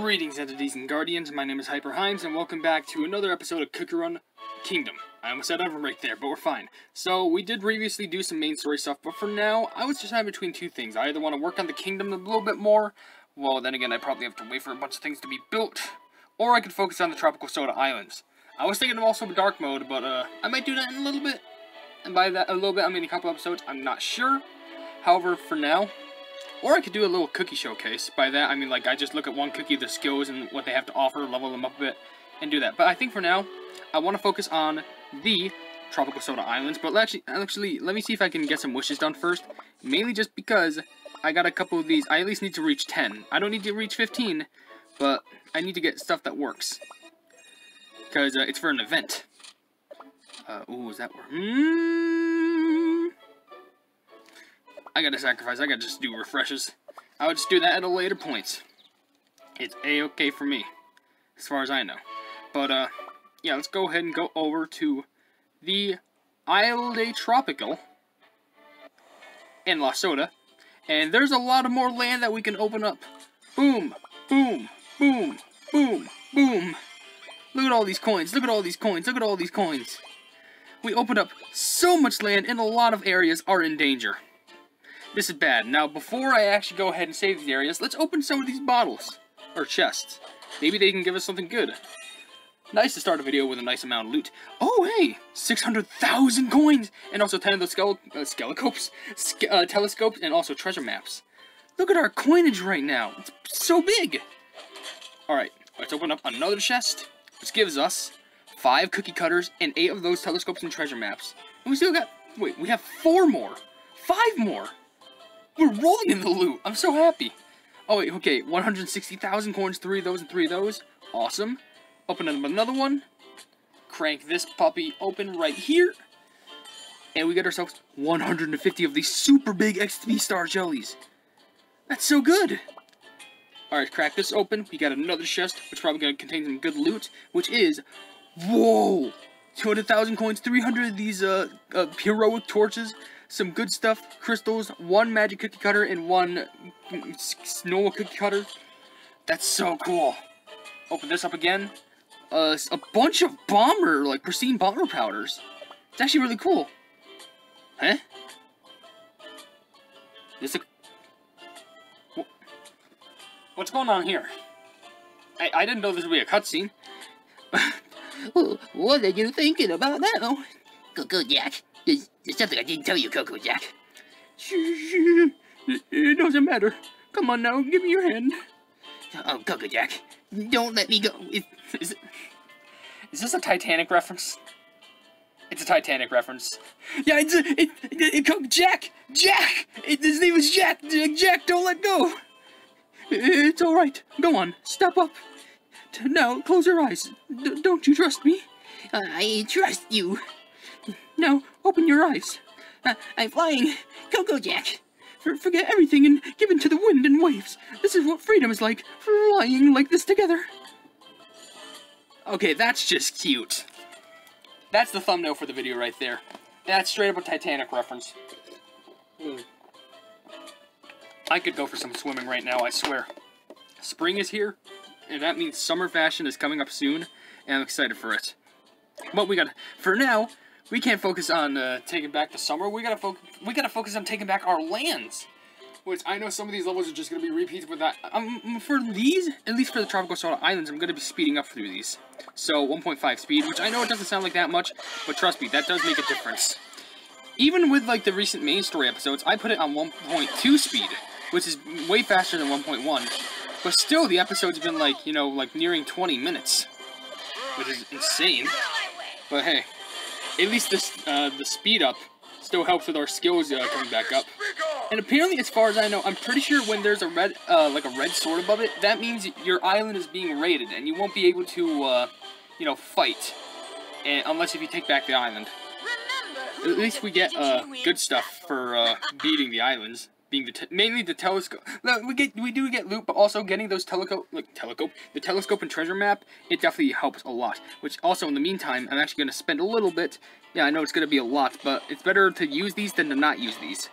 Greetings, entities and guardians. My name is HyperHimes, and welcome back to another episode of Cookie Run Kingdom. I almost said OvenBreak there, but we're fine. So, we did previously do some main story stuff, but for now, I was deciding between two things. I either want to work on the kingdom a little bit more, well, then again, I probably have to wait for a bunch of things to be built, or I could focus on the Tropical Soda Islands. I was thinking of also dark mode, but I might do that in a little bit. And by that, a little bit, I mean a couple episodes, I'm not sure. However, for now, or I could do a little cookie showcase. By that, I mean, like, I just look at one cookie, their skills, and what they have to offer, level them up a bit, and do that. But I think for now, I want to focus on the Tropical Soda Islands. But actually, let me see if I can get some wishes done first. Mainly just because I got a couple of these. I at least need to reach 10. I don't need to reach 15, but I need to get stuff that works. Because it's for an event. Ooh, is that where? I gotta sacrifice. I gotta just do refreshes. I would just do that at a later point. It's a-okay for me, as far as I know. But, yeah, let's go ahead and go over to the Isle de Tropical in La Soda. And there's a lot of more land that we can open up. Boom, boom, boom, boom, boom. Look at all these coins. Look at all these coins. Look at all these coins. We opened up so much land, and a lot of areas are in danger. This is bad. Now, before I actually go ahead and save these areas, let's open some of these bottles. Or chests. Maybe they can give us something good. Nice to start a video with a nice amount of loot. Oh, hey! 600,000 coins! And also 10 of those telescopes, and also treasure maps. Look at our coinage right now. It's so big! Alright, let's open up another chest, which gives us 5 cookie cutters and 8 of those telescopes and treasure maps. And we still got... Wait, we have 4 more! 5 more! We're rolling in the loot! I'm so happy! Oh wait, okay, 160,000 coins, 3 of those and 3 of those. Awesome. Open up another one. Crank this puppy open right here. And we get ourselves 150 of these super big XP star jellies. That's so good! Alright, crack this open. We got another chest, which is probably going to contain some good loot, which is... Whoa! 200,000 coins, 300 of these heroic torches, some good stuff, crystals, 1 magic cookie cutter, and 1 normal cookie cutter. That's so cool. Open this up again. A bunch of pristine bomber powders. It's actually really cool. Huh? What's going on here? I didn't know this would be a cutscene. What are you thinking about now? Coco Jack. There's something I didn't tell you, Coco Jack. It doesn't matter. Come on now, give me your hand. Oh, Coco Jack, don't let me go. Is this a Titanic reference? It's a Titanic reference. Yeah, Jack! Jack! His name is Jack! Jack, don't let go! It's alright. Go on, step up. Now, close your eyes. Don't you trust me? I trust you. Now, open your eyes. I'm flying. Coco Jack. Forget everything and give in to the wind and waves. This is what freedom is like. Flying like this together. Okay, that's just cute. That's the thumbnail for the video right there. That's straight up a Titanic reference. I could go for some swimming right now, I swear. Spring is here, and that means summer fashion is coming up soon, and I'm excited for it. But for now, we can't focus on taking back the summer. We gotta focus on taking back our lands. Which I know some of these levels are just gonna be repeats, but for these, at least for the Tropical Soda Islands, I'm gonna be speeding up through these. So 1.5 speed, which I know it doesn't sound like that much, but trust me, that does make a difference. Even with like the recent main story episodes, I put it on 1.2 speed, which is way faster than 1.1. But still, the episode's been like, you know, like nearing 20 minutes, which is insane. But hey, at least this the speed up still helps with our skills coming back up. And apparently, as far as I know, I'm pretty sure when there's a red like a red sword above it, that means your island is being raided, and you won't be able to you know, fight, unless if you take back the island. At least we get good stuff for beating the islands. Being mainly the telescope. We do get loot, but also getting those the telescope and treasure map, it definitely helps a lot. Which also, in the meantime, I'm actually going to spend a little bit. Yeah, I know it's going to be a lot, but it's better to use these than to not use these.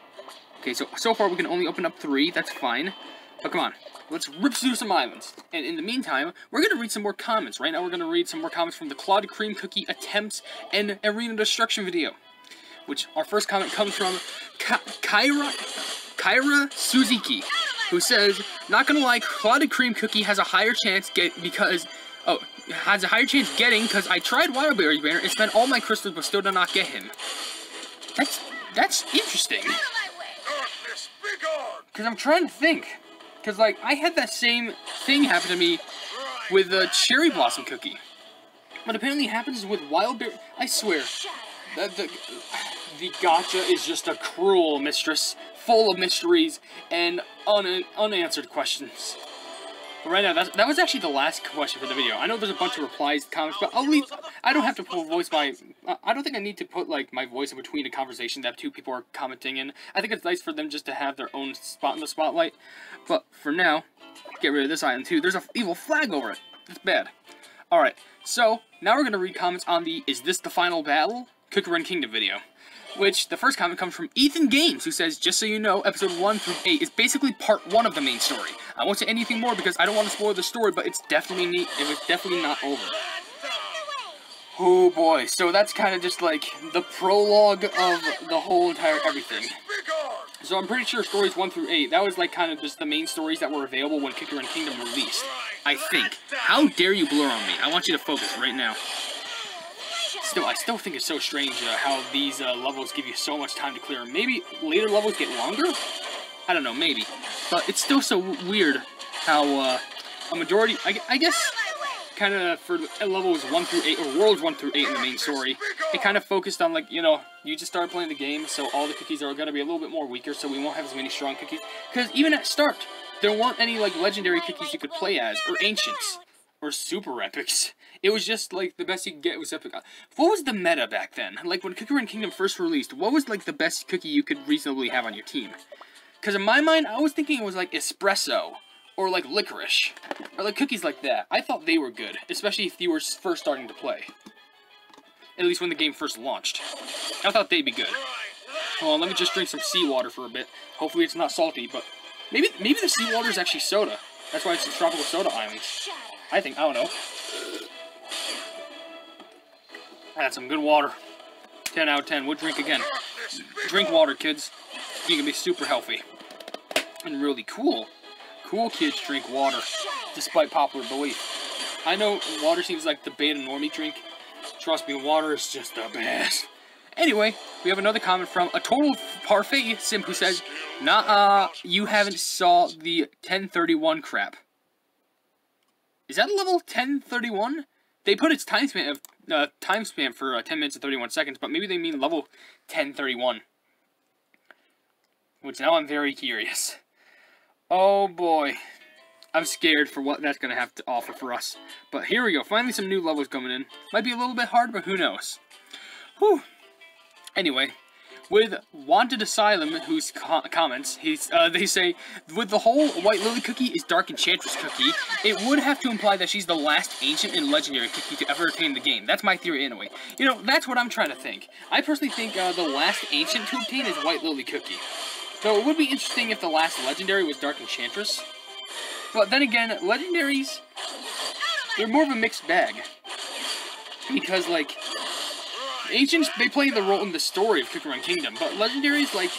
Okay, so far we can only open up 3. That's fine. But come on, let's rip through some islands. And in the meantime, we're going to read some more comments. Right now we're going to read some more comments from the Clawed Cream Cookie attempts and arena destruction video. Which, our first comment comes from Kyra Suzuki, who says, not gonna lie, Clawed Cream Cookie has a higher chance because I tried Wildberry Banner and spent all my crystals but still did not get him. That's interesting. Because I'm trying to think. Because, like, I had that same thing happen to me with the Cherry Blossom Cookie. But apparently it happens with Wildberry. I swear. The gacha is just a cruel mistress, full of mysteries and unanswered questions. But right now, that was actually the last question for the video. I know there's a bunch of replies, comments, but I don't have to I don't think I need to put, like, my voice in between a conversation that two people are commenting in. I think it's nice for them just to have their own spot in the spotlight. But for now, get rid of this item too. There's an evil flag over it. That's bad. Alright, so now we're going to read comments on the Is This the Final Battle? Cookie Run Kingdom video. Which, the first comment comes from Ethan Games, who says, just so you know, episode 1 through 8 is basically part 1 of the main story. I won't say anything more because I don't want to spoil the story, but it's definitely neat. It was definitely not over. Oh boy, so that's kind of just like the prologue of the whole entire everything. So I'm pretty sure stories 1 through 8, that was like kind of just the main stories that were available when Cookie Run Kingdom released. I think. How dare you blur on me? I want you to focus right now. I still think it's so strange how these levels give you so much time to clear. Maybe later levels get longer? I don't know, maybe. But it's still so weird how a majority, I guess, kind of for levels 1 through 8, or worlds 1 through 8 in the main story, it kind of focused on, like, you know, you just started playing the game, so all the cookies are going to be a little bit more weaker, so we won't have as many strong cookies. Because even at start, there weren't any, like, legendary cookies you could play as, or ancients, or super epics. It was just, like, the best you could get was epic. What was the meta back then? Like, when Cookie Run Kingdom first released, what was, like, the best cookie you could reasonably have on your team? Because in my mind, I was thinking it was, like, espresso, or, like, licorice, or, like, cookies like that. I thought they were good, especially if you were first starting to play. At least when the game first launched. I thought they'd be good. Hold on, let me just drink some seawater for a bit. Hopefully it's not salty, but maybe the seawater is actually soda. That's why it's in tropical soda islands. I don't know. That's some good water. 10 out of 10. We'll drink again. Drink water, kids. You can be super healthy. And really cool. Cool kids drink water, despite popular belief. I know water seems like the beta normie drink. Trust me, water is just the best. Anyway, we have another comment from a total parfait simp who says, nah, you haven't saw the 1031 crap. Is that level 1031? They put its time span for 10 minutes and 31 seconds, but maybe they mean level 1031. Which now I'm very curious. Oh boy. I'm scared for what that's going to have to offer for us. But here we go. Finally some new levels coming in. Might be a little bit hard, but who knows. Whew. Anyway, with Wanted Asylum, whose comments, they say, with the whole White Lily cookie is Dark Enchantress cookie, it would have to imply that she's the last ancient and legendary cookie to ever obtain the game. That's my theory anyway. You know, that's what I'm trying to think. I personally think the last ancient to obtain is White Lily cookie. So it would be interesting if the last legendary was Dark Enchantress. But then again, legendaries, they're more of a mixed bag. Because, like, ancients, they play the role in the story of Cookie Run Kingdom, but legendaries, like,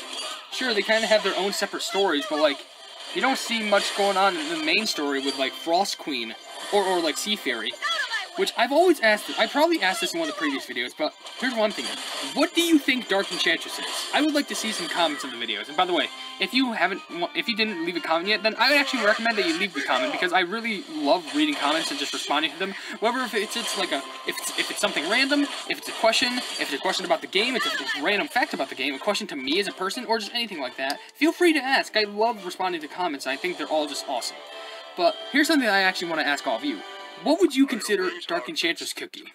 sure, they kind of have their own separate stories, but, like, you don't see much going on in the main story with, like, Frost Queen, or like, Sea Fairy, which I've always asked, I probably asked this in one of the previous videos, but here's one thing. What do you think Dark Enchantress is? I would like to see some comments in the videos, and by the way, if you didn't leave a comment yet, then I would actually recommend that you leave the comment, because I really love reading comments and just responding to them, whether if it's like if it's something random, if it's a question about the game, if it's a random fact about the game, a question to me as a person, or just anything like that, feel free to ask. I love responding to comments, I think they're all just awesome. But here's something I actually want to ask all of you. What would you consider Dark Enchantress cookie?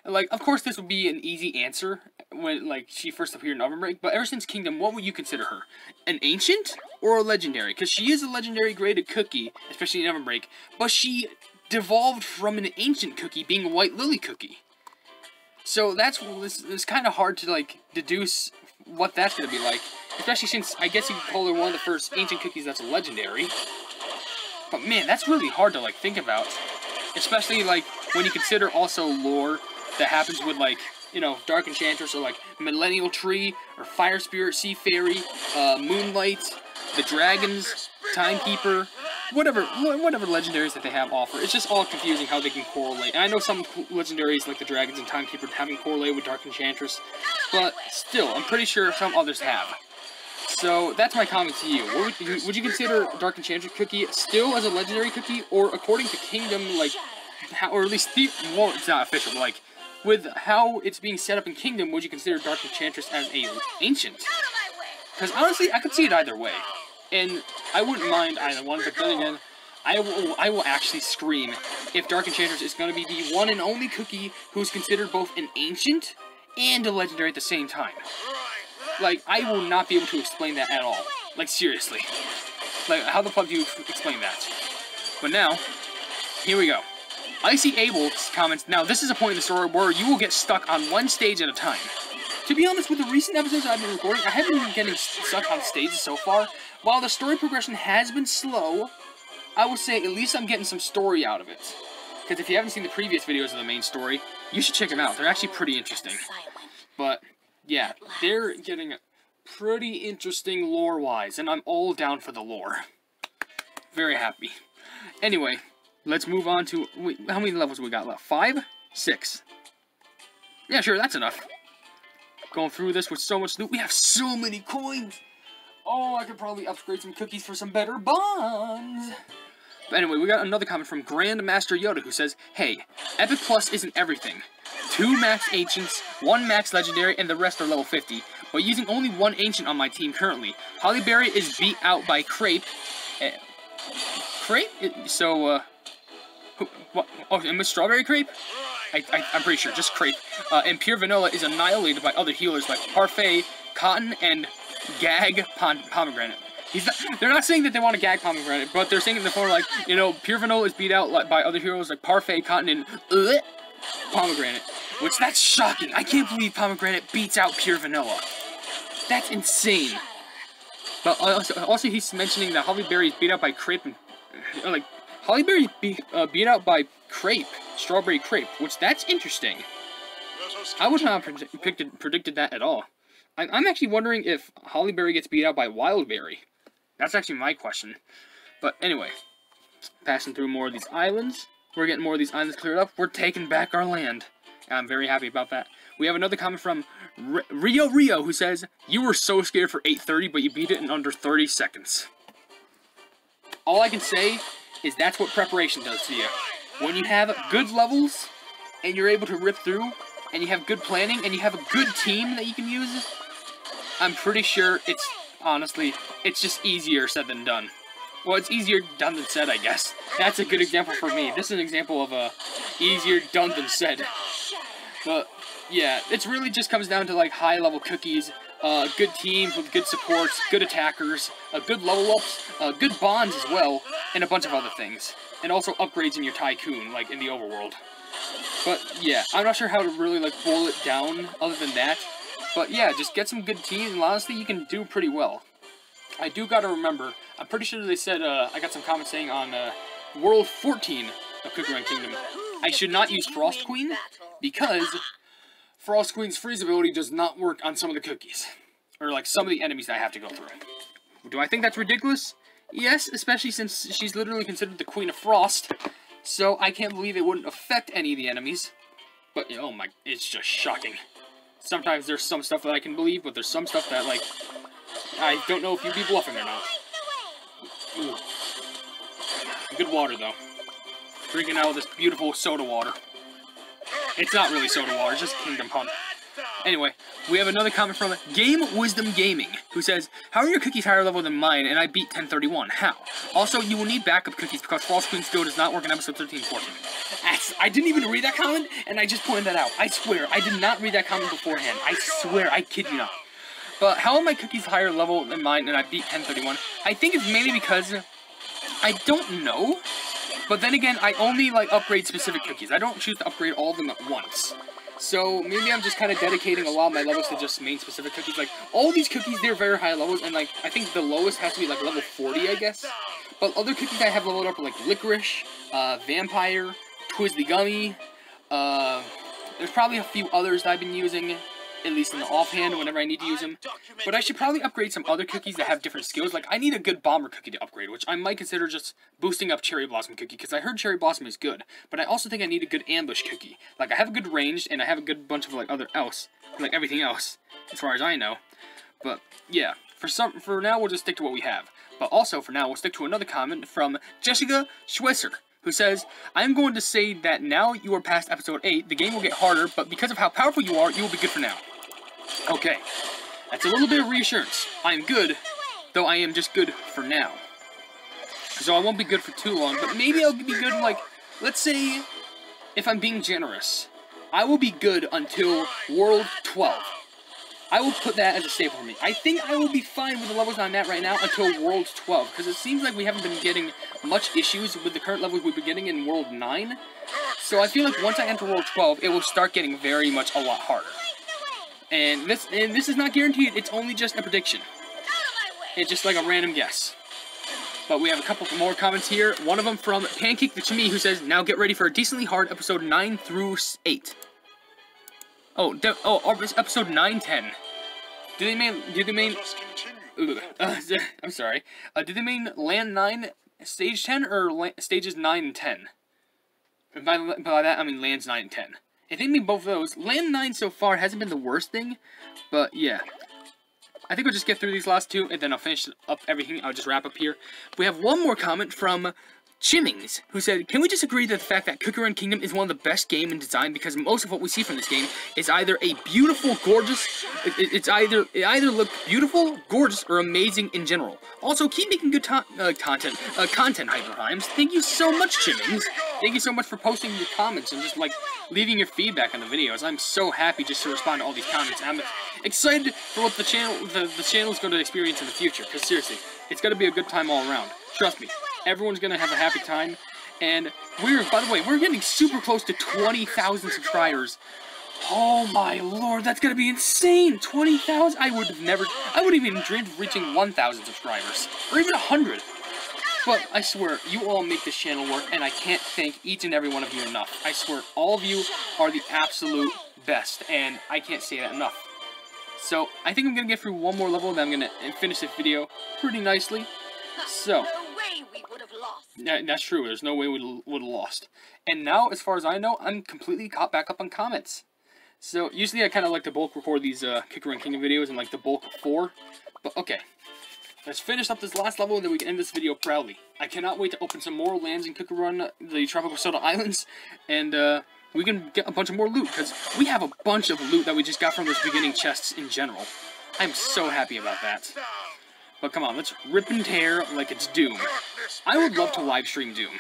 Like, of course this would be an easy answer when, like, she first appeared in OvenBreak, but ever since Kingdom, what would you consider her? An ancient or a legendary? Because she is a legendary graded cookie, especially in OvenBreak, but she devolved from an ancient cookie being a White Lily cookie. So it's kind of hard to, like, deduce what that's going to be like, especially since I guess you could call her one of the first ancient cookies that's legendary. But man, that's really hard to, like, think about. Especially, like, when you consider also lore that happens with, like, you know, Dark Enchantress, or, like, Millennial Tree, or Fire Spirit, Sea Fairy, Moonlight, the Dragons, Timekeeper, whatever legendaries that they have offer. It's just all confusing how they can correlate. And I know some legendaries, like the Dragons and Timekeeper, haven't correlated with Dark Enchantress, but still, I'm pretty sure some others have. So, that's my comment to you. Would you consider Dark Enchantress cookie still as a legendary cookie, or according to Kingdom, like, how, or at least, well, it's not official, but, like, with how it's being set up in Kingdom, would you consider Dark Enchantress as a ancient? Because honestly, I could see it either way. And I wouldn't mind either one, but then again, I will actually scream if Dark Enchantress is going to be the one and only cookie who's considered both an ancient and a legendary at the same time. Like, I will not be able to explain that at all. Like, seriously. Like, how the fuck do you explain that? But now, here we go. Icy Abel comments, now this is a point in the story where you will get stuck on one stage at a time. To be honest, with the recent episodes I've been recording, I haven't been getting stuck on stages so far. While the story progression has been slow, I would say at least I'm getting some story out of it. Because if you haven't seen the previous videos of the main story, you should check them out. They're actually pretty interesting. But, yeah, they're getting pretty interesting lore-wise, and I'm all down for the lore. Very happy. Anyway, let's move on to, wait, how many levels we got left? 5? 6? Yeah, sure, that's enough. Going through this with so much loot. We have so many coins! Oh, I could probably upgrade some cookies for some better bonds! But anyway, we got another comment from Grandmaster Yoda who says, hey, Epic Plus isn't everything. 2 max Ancients, 1 max Legendary, and the rest are level 50. But using only 1 Ancient on my team currently. Hollyberry is beat out by Crepe. Crepe? So, what? Oh, and with Strawberry Crepe? I'm pretty sure, just Crepe. And Pure Vanilla is annihilated by other healers like Parfait, Cotton, and Gag Pomegranate. They're not saying that they want to gag Pomegranate, but they're saying in the form like, you know, Pure Vanilla is beat out by other heroes like Parfait, Cotton, and Pomegranate. Which, that's shocking. I can't believe Pomegranate beats out Pure Vanilla. That's insane. But also he's mentioning that Hollyberry is beat out by Crepe, and, like, Hollyberry beat out by Crepe, Strawberry Crepe, which that's interesting. I would not have predicted that at all. I'm actually wondering if Hollyberry gets beat out by Wildberry. That's actually my question. But anyway, passing through more of these islands. We're getting more of these islands cleared up. We're taking back our land. And I'm very happy about that. We have another comment from Rio who says, you were so scared for 8:30, but you beat it in under 30 seconds. All I can say is that's what preparation does to you. When you have good levels, and you're able to rip through, and you have good planning, and you have a good team that you can use, I'm pretty sure it's, honestly, it's just easier said than done. Well, it's easier done than said, I guess. That's a good example for me. This is an example of easier done than said. But, yeah, it really just comes down to, like, high-level cookies, good teams with good supports, good attackers, good level-ups, good bonds as well, and a bunch of other things. And also upgrades in your Tycoon, like in the overworld. But, yeah, I'm not sure how to really, like, boil it down other than that. But, yeah, just get some good teams, and honestly, you can do pretty well. I do gotta remember, I'm pretty sure they said, I got some comments saying on, World 14 of Cookie Run Kingdom, I should not use Frost Queen, because Frost Queen's freeze ability does not work on some of the cookies. Or, like, some of the enemies that I have to go through. Do I think that's ridiculous? Yes, especially since she's literally considered the Queen of Frost. So, I can't believe it wouldn't affect any of the enemies. But, oh my, it's just shocking. Sometimes there's some stuff that I can believe, but there's some stuff that, like, I don't know if you'd be bluffing or not. Ooh. Good water, though. Drinking out of this beautiful soda water. It's not really soda water, it's just Kingdom Hunt. Anyway, we have another comment from Game Wisdom Gaming, who says, how are your cookies higher level than mine, and I beat 1031? How? Also, you will need backup cookies, because Frost Queen skill does not work in episode 13 and 14. I didn't even read that comment, and I just pointed that out. I swear, I did not read that comment beforehand. I swear, I kid you not. But how are my cookies higher level than mine, and I beat 1031? I think it's mainly because I don't know. But then again, I only, like, upgrade specific cookies. I don't choose to upgrade all of them at once. So, maybe I'm just kind of dedicating a lot of my levels to just main specific cookies. Like, all these cookies, they're very high levels, and, like, I think the lowest has to be, like, level 40, I guess. But other cookies I have leveled up are like Licorice, Vampire, Twizzly Gummy. There's probably a few others that I've been using, at least in the offhand, whenever I need to use them. But I should probably upgrade some other cookies that have different skills. Like, I need a good Bomber cookie to upgrade, which I might consider just boosting up Cherry Blossom cookie, because I heard Cherry Blossom is good. But I also think I need a good Ambush cookie. Like, I have a good ranged, and I have a good bunch of, like, everything else, as far as I know. But, yeah, for now, we'll just stick to what we have. But also, for now, we'll stick to another comment from Jessica Schwesser, who says, I am going to say that now you are past episode 8, the game will get harder, but because of how powerful you are, you will be good for now. Okay, that's a little bit of reassurance. I am good, though I am just good for now. So I won't be good for too long, but maybe I'll be good, like, let's say, if I'm being generous, I will be good until World 12. I will put that as a staple for me. I think I will be fine with the levels I'm at right now until World 12, because it seems like we haven't been getting much issues with the current levels we've been getting in World 9. So I feel like once I enter World 12, it will start getting very much a lot harder. And this is not guaranteed, it's only just a prediction. It's just like a random guess. But we have a couple more comments here. One of them from Pancake the Chimmy, who says, now get ready for a decently hard episode 9 through 8. Episode 9, 10. Did they mean I'm sorry. Did they mean Land 9, Stage 10, or Stages 9 and 10? And by that, I mean Lands 9 and 10. If they mean both of those, Land 9 so far hasn't been the worst thing, but yeah. I think we'll just get through these last two, and then I'll finish up everything. I'll just wrap up here. We have one more comment from Chimmings, who said, can we just agree that the fact that Cookie Run Kingdom is one of the best game in design, because most of what we see from this game is either a beautiful, gorgeous, it either look beautiful, gorgeous, or amazing in general. Also, keep making good content, HyperHimes. Thank you so much, Chimmings. Thank you so much for posting your comments and just, like, leaving your feedback on the videos. I'm so happy just to respond to all these comments. I'm excited for what the channel is going to experience in the future, because seriously, it's going to be a good time all around. Trust me. Everyone's gonna have a happy time, and by the way, we're getting super close to 20,000 subscribers. Oh my lord, that's gonna be insane! 20,000? I wouldn't even dreamed of reaching 1,000 subscribers, or even 100. But I swear, you all make this channel work, and I can't thank each and every one of you enough. I swear, all of you are the absolute best, and I can't say that enough. So, I think I'm gonna get through one more level, and then I'm gonna finish this video pretty nicely. So, that's true. There's no way we would have lost. And now, as far as I know, I'm completely caught back up on comments. So, usually I kind of like to bulk record these Cookie Run Kingdom videos in like the bulk of 4. But, okay. Let's finish up this last level and then we can end this video proudly. I cannot wait to open some more lands in Cookie Run, the Tropical Soda Islands. And, we can get a bunch of more loot, because we have a bunch of loot that we just got from those beginning chests in general. I'm so happy about that. But come on, let's rip and tear like it's Doom. I would love to live stream Doom.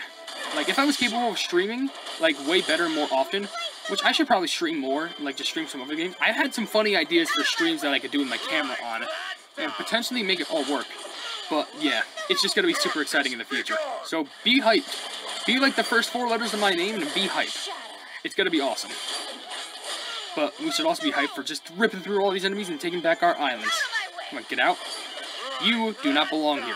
Like, if I was capable of streaming, like, way better and more often, which I should probably stream more, like, just stream some other games. I've had some funny ideas for streams that I could do with my camera on, and potentially make it all work. But, yeah, it's just gonna be super exciting in the future. So, be hyped. Be like the first 4 letters of my name, and be hyped. It's gonna be awesome. But we should also be hyped for just ripping through all these enemies and taking back our islands. Come on, get out. You do not belong here.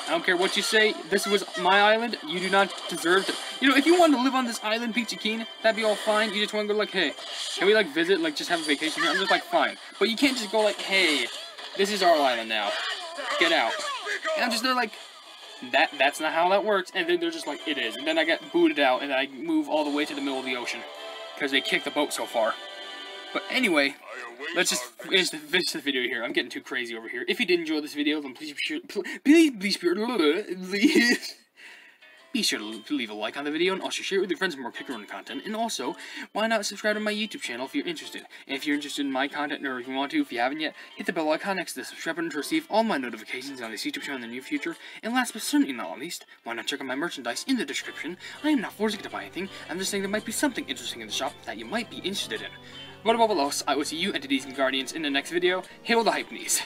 I don't care what you say, this was my island, you do not deserve to... You know, if you wanted to live on this island, Peachy Keen, that'd be all fine. You just want to go like, hey, can we, like, visit, like, just have a vacation here? I'm just like, fine. But you can't just go like, hey, this is our island now. Get out. And I'm just there like, that's not how that works. And then they're just like, it is. And then I get booted out, and then I move all the way to the middle of the ocean. Because they kicked the boat so far. But anyway... Let's just finish the video here. I'm getting too crazy over here. If you did enjoy this video, then please be sure to leave a like on the video, and also share it with your friends for more Cookie Run content. And also, why not subscribe to my YouTube channel if you're interested? And if you're interested in my content, or if you want to, if you haven't yet, hit the bell icon next to the subscribe button to receive all my notifications on this YouTube channel in the near future. And last but certainly not least, why not check out my merchandise in the description? I am not forcing you to buy anything. I'm just saying there might be something interesting in the shop that you might be interested in. But above all else, I will see you entities and guardians in the next video. Hail the Hypenese.